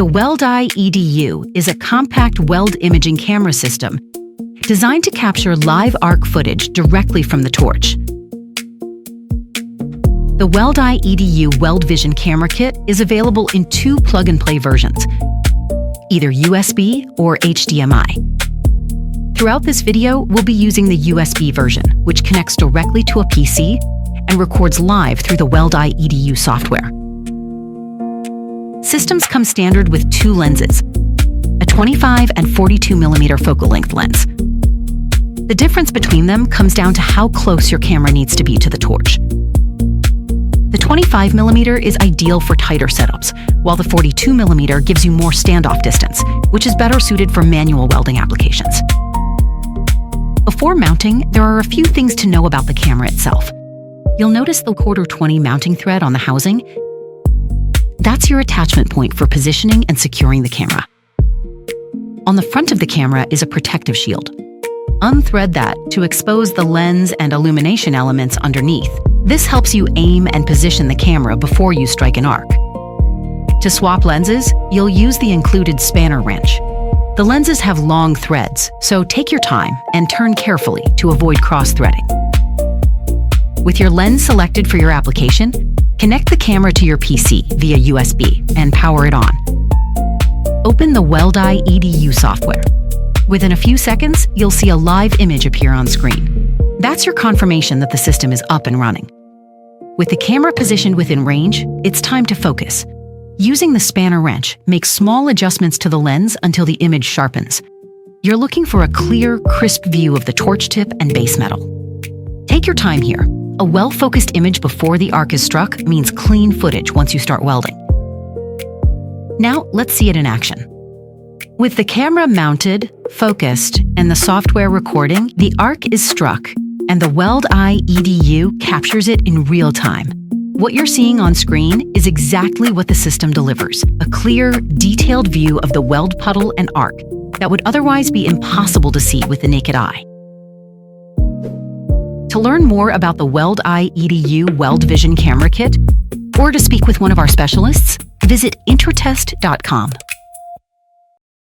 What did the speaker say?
The Weld-i EDU is a compact weld imaging camera system designed to capture live arc footage directly from the torch. The Weld-i EDU Weld Vision camera kit is available in 2 plug-and-play versions, either USB or HDMI. Throughout this video, we'll be using the USB version, which connects directly to a PC and records live through the Weld-i EDU software. Systems come standard with 2 lenses, a 25 and 42 mm focal length lens. The difference between them comes down to how close your camera needs to be to the torch. The 25 mm is ideal for tighter setups, while the 42 mm gives you more standoff distance, which is better suited for manual welding applications. Before mounting, there are a few things to know about the camera itself. You'll notice the 1/4-20 mounting thread on the housing. That's your attachment point for positioning and securing the camera. On the front of the camera is a protective shield. Unthread that to expose the lens and illumination elements underneath. This helps you aim and position the camera before you strike an arc. To swap lenses, you'll use the included spanner wrench. The lenses have long threads, so take your time and turn carefully to avoid cross-threading. With your lens selected for your application, connect the camera to your PC via USB and power it on. Open the Weld-i EDU software. Within a few seconds, you'll see a live image appear on screen. That's your confirmation that the system is up and running. With the camera positioned within range, it's time to focus. Using the spanner wrench, make small adjustments to the lens until the image sharpens. You're looking for a clear, crisp view of the torch tip and base metal. Take your time here. A well-focused image before the arc is struck means clean footage once you start welding. Now, let's see it in action. With the camera mounted, focused, and the software recording, the arc is struck, and the Weld-i EDU captures it in real time. What you're seeing on screen is exactly what the system delivers, a clear, detailed view of the weld puddle and arc that would otherwise be impossible to see with the naked eye. To learn more about the Weld-i EDU Weld Vision camera kit, or to speak with one of our specialists, visit InterTest.com.